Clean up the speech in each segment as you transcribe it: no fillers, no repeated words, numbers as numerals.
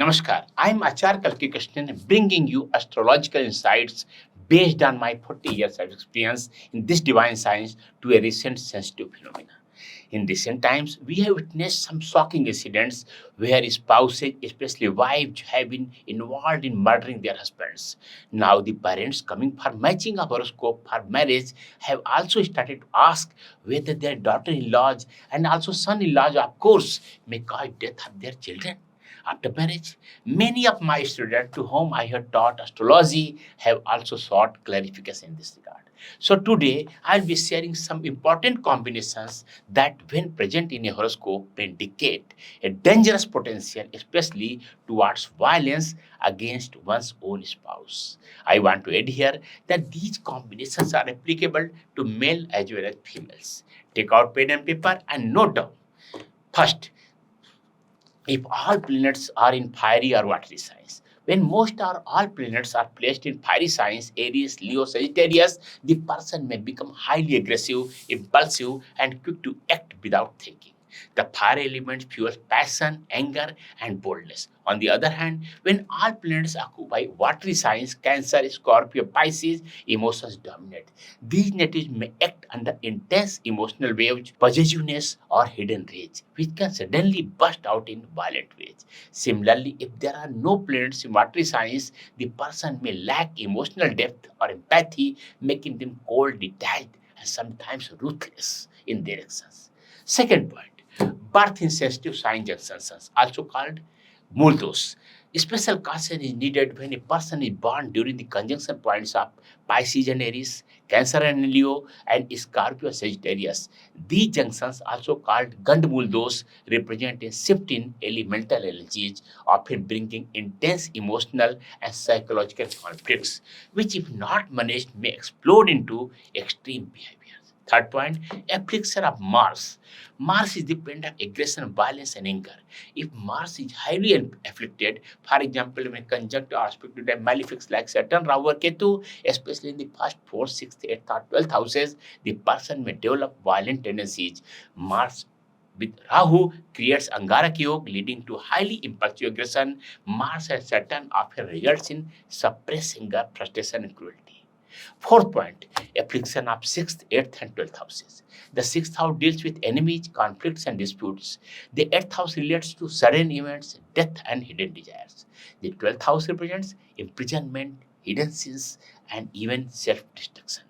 Namaskar, I'm Achary Kalki Krishnan bringing you astrological insights based on my 40 years of experience in this divine science to a recent sensitive phenomena. In recent times, we have witnessed some shocking incidents where spouses, especially wives, have been involved in murdering their husbands. Now, the parents coming for matching a horoscope for marriage have also started to ask whether their daughter-in-laws and also son-in-laws, of course, may cause death of their children after marriage. Many of my students to whom I have taught astrology have also sought clarification in this regard. So today I'll be sharing some important combinations that when present in a horoscope indicate a dangerous potential, especially towards violence against one's own spouse. I want to add here that these combinations are applicable to male as well as females. Take out pen and paper and note down. First, if all planets are in fiery or watery signs. When most or all planets are placed in fiery signs, Aries, Leo, Sagittarius, the person may become highly aggressive, impulsive, and quick to act without thinking. The fire element fuels passion, anger, and boldness. On the other hand, when all planets occupy watery signs, Cancer, Scorpio, Pisces, emotions dominate. These natives may act under intense emotional waves, possessiveness, or hidden rage, which can suddenly burst out in violent ways. Similarly, if there are no planets in watery signs, the person may lack emotional depth or empathy, making them cold, detached, and sometimes ruthless in their actions. Second point, birth in sensitive sign junctions, also called Multos. Special caution is needed when a person is born during the conjunction points of Pisces and Aries, Cancer and Leo, and Scorpio and Sagittarius. These junctions, also called Gandmuldos, represent a shift in elemental energies, often bringing intense emotional and psychological conflicts, which, if not managed, may explode into extreme behavior. Third point, affliction of Mars. Mars is the planet of aggression, violence, and anger. If Mars is highly afflicted, for example, when conjunct or aspected by malefics like Saturn, Rahu, or Ketu, especially in the first 4th, 6th, 8th, or 12th houses, the person may develop violent tendencies. Mars with Rahu creates Angarak Yoga, leading to highly impulsive aggression. Mars and Saturn often results in suppressed anger, frustration, and cruelty. Fourth point, affliction of 6th, 8th, and 12th houses. The 6th house deals with enemies, conflicts, and disputes. The 8th house relates to sudden events, death, and hidden desires. The 12th house represents imprisonment, hidden sins, and even self destruction.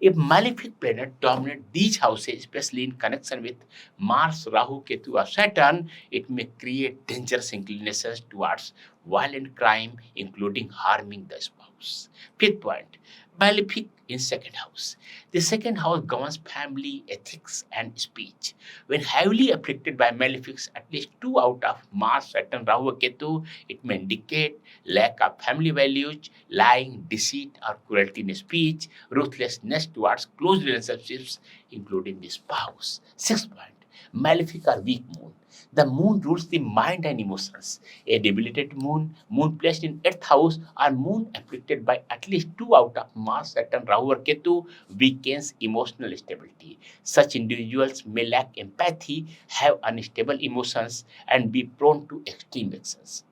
If malefic planets dominate these houses, especially in connection with Mars, Rahu, Ketu, or Saturn, it may create dangerous inclinations towards violent crime, including harming the spouse. Fifth point, malefic in second house. The second house governs family, ethics, and speech. When heavily afflicted by malefics, at least 2 out of Mars, Saturn, Rahu, or Ketu, it may indicate lack of family values, lying, deceit, or cruelty in speech, ruthlessness towards close relationships, including the spouse. Sixth point, malefic or weak moon. The moon rules the mind and emotions. A debilitated moon placed in 8th house, or moon afflicted by at least 2 out of Mars, Saturn, Rahu, or Ketu, weakens emotional stability. Such individuals may lack empathy, have unstable emotions, and be prone to extreme actions.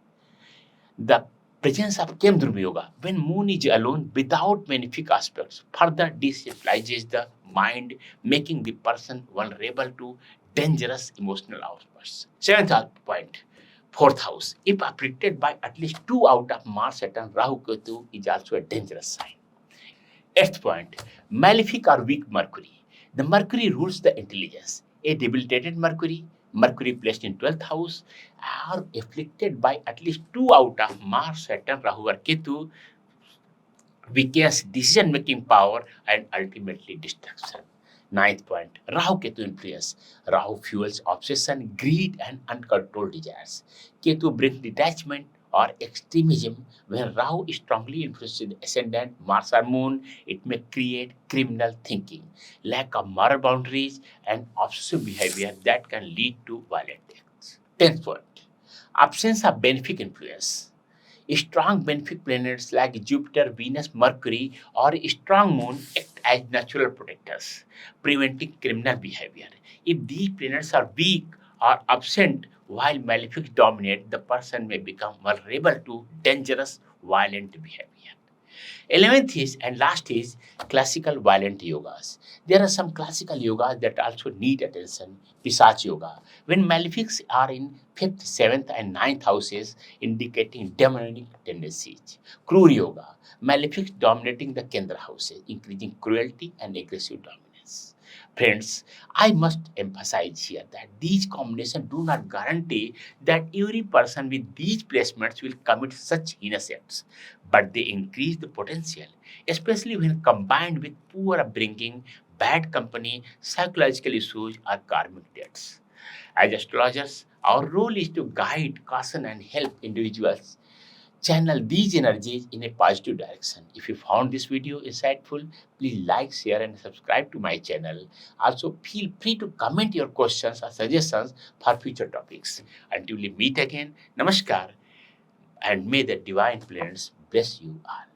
The presence of Kemdruva Yoga, when moon is alone without malefic aspects, further destabilizes the mind, making the person vulnerable to dangerous emotional outbursts. Seventh point, fourth house. If afflicted by at least 2 out of Mars, Saturn, Rahu, Ketu, is also a dangerous sign. Eighth point, malefic or weak Mercury. The Mercury rules the intelligence. A debilitated Mercury placed in 12th house, are afflicted by at least 2 out of Mars, Saturn, Rahu, or Ketu, weakens decision-making power and ultimately destruction. Ninth point, Rahu Ketu influence. Rahu fuels obsession, greed, and uncontrolled desires. Ketu brings detachment or extremism. When Rahu strongly influences the ascendant, Mars or Moon, it may create criminal thinking, lack of moral boundaries, and obsessive behavior that can lead to violent acts. Tenth point, absence of benefic influence. Strong benefic planets like Jupiter, Venus, Mercury, or a strong moon act as natural protectors, preventing criminal behavior. If these planets are weak or absent, While malefics dominate, the person may become vulnerable to dangerous, violent behavior. 11th is and last is classical violent yogas. There are some classical yogas that also need attention. Pisach yoga. When malefics are in 5th, 7th, and 9th houses, indicating demonic tendencies. Krur yoga. Malefics dominating the Kendra houses, increasing cruelty and aggressive dominance. Friends, I must emphasize here that these combinations do not guarantee that every person with these placements will commit such heinous acts, but they increase the potential, especially when combined with poor upbringing, bad company, psychological issues, or karmic debts. As astrologers, our role is to guide, caution, and help individuals channel these energies in a positive direction. If you found this video insightful, please like, share, and subscribe to my channel. Also, feel free to comment your questions or suggestions for future topics. Until we meet again, Namaskar, and may the divine planets bless you all.